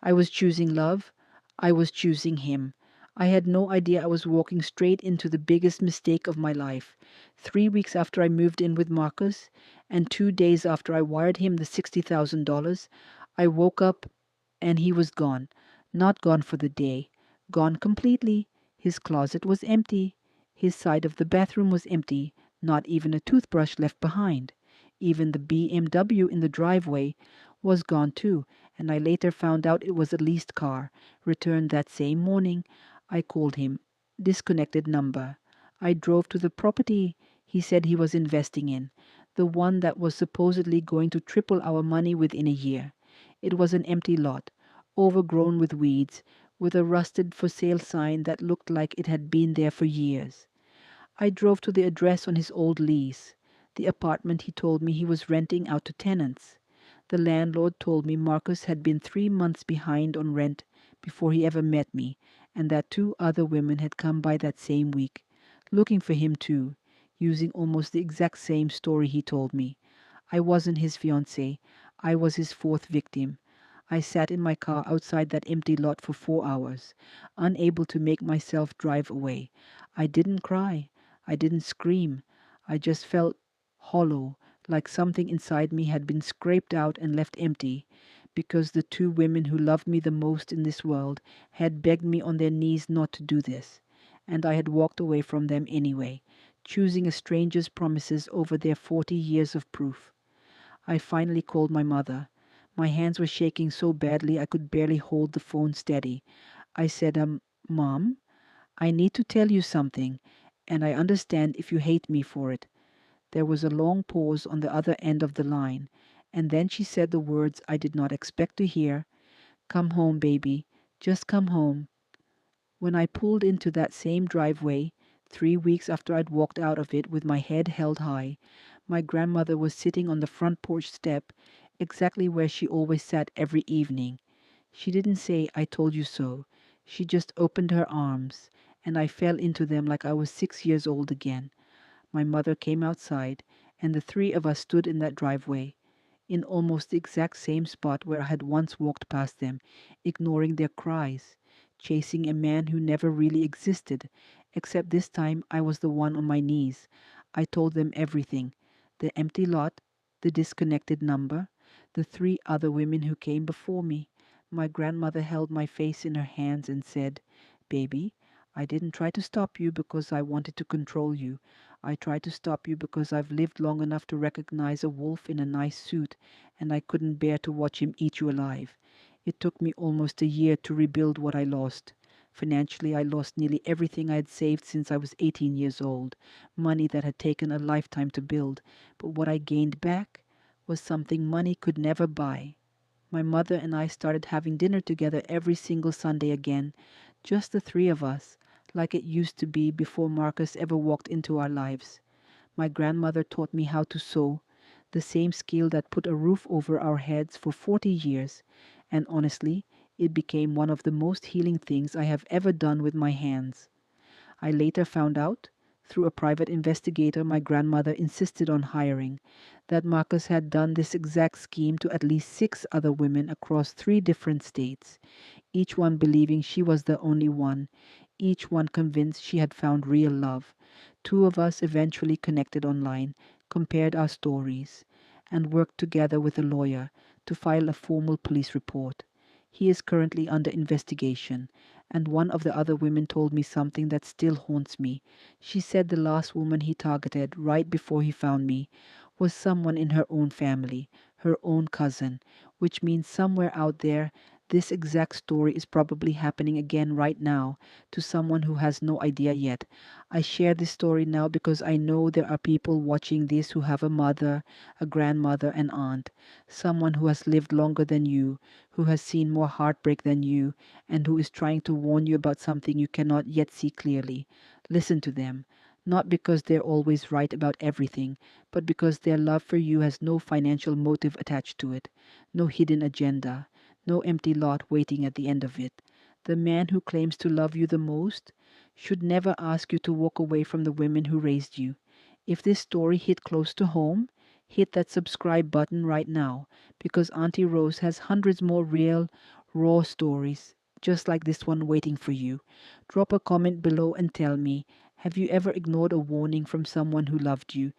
I was choosing love. I was choosing him. I had no idea I was walking straight into the biggest mistake of my life. 3 weeks after I moved in with Marcus, and 2 days after I wired him the $60,000, I woke up and he was gone. Not gone for the day. Gone completely. His closet was empty. His side of the bathroom was empty. Not even a toothbrush left behind. Even the BMW in the driveway was gone too, and I later found out it was a leased car, returned that same morning. I called him. Disconnected number. I drove to the property he said he was investing in, the one that was supposedly going to triple our money within a year. It was an empty lot, overgrown with weeds, with a rusted for sale sign that looked like it had been there for years. I drove to the address on his old lease, the apartment he told me he was renting out to tenants. The landlord told me Marcus had been 3 months behind on rent before he ever met me, and that 2 other women had come by that same week, looking for him too, using almost the exact same story he told me. I wasn't his fiancée. I was his fourth victim. I sat in my car outside that empty lot for 4 hours, unable to make myself drive away. I didn't cry. I didn't scream. I just felt hollow, like something inside me had been scraped out and left empty, because the 2 women who loved me the most in this world had begged me on their knees not to do this, and I had walked away from them anyway, choosing a stranger's promises over their 40 years of proof. I finally called my mother. My hands were shaking so badly I could barely hold the phone steady. I said, Mom, I need to tell you something, and I understand if you hate me for it. There was a long pause on the other end of the line, and then she said the words I did not expect to hear. Come home, baby. Just come home. When I pulled into that same driveway, 3 weeks after I'd walked out of it with my head held high, my grandmother was sitting on the front porch step, exactly where she always sat every evening. She didn't say, I told you so. She just opened her arms, and I fell into them like I was 6 years old again. My mother came outside, and the 3 of us stood in that driveway, in almost the exact same spot where I had once walked past them, ignoring their cries, chasing a man who never really existed, except this time I was the one on my knees. I told them everything: the empty lot, the disconnected number, the 3 other women who came before me. My grandmother held my face in her hands and said, Baby, I didn't try to stop you because I wanted to control you. I tried to stop you because I've lived long enough to recognize a wolf in a nice suit, and I couldn't bear to watch him eat you alive. It took me almost a year to rebuild what I lost. Financially, I lost nearly everything I had saved since I was 18 years old, money that had taken a lifetime to build, but what I gained back was something money could never buy. My mother and I started having dinner together every single Sunday again, just the 3 of us, like it used to be before Marcus ever walked into our lives. My grandmother taught me how to sew, the same skill that put a roof over our heads for 40 years, and honestly, it became one of the most healing things I have ever done with my hands. I later found out, through a private investigator my grandmother insisted on hiring, that Marcus had done this exact scheme to at least 6 other women across 3 different states, each one believing she was the only one, each one convinced she had found real love. 2 of us eventually connected online, compared our stories, and worked together with a lawyer to file a formal police report. He is currently under investigation, and one of the other women told me something that still haunts me. She said the last woman he targeted right before he found me was someone in her own family, her own cousin, which means somewhere out there this exact story is probably happening again right now to someone who has no idea yet. I share this story now because I know there are people watching this who have a mother, a grandmother, an aunt, someone who has lived longer than you, who has seen more heartbreak than you, and who is trying to warn you about something you cannot yet see clearly. Listen to them. Not because they're always right about everything, but because their love for you has no financial motive attached to it, no hidden agenda, no empty lot waiting at the end of it. The man who claims to love you the most should never ask you to walk away from the women who raised you. If this story hit close to home, hit that subscribe button right now, because Auntie Rose has hundreds more real, raw stories, just like this one waiting for you. Drop a comment below and tell me, have you ever ignored a warning from someone who loved you?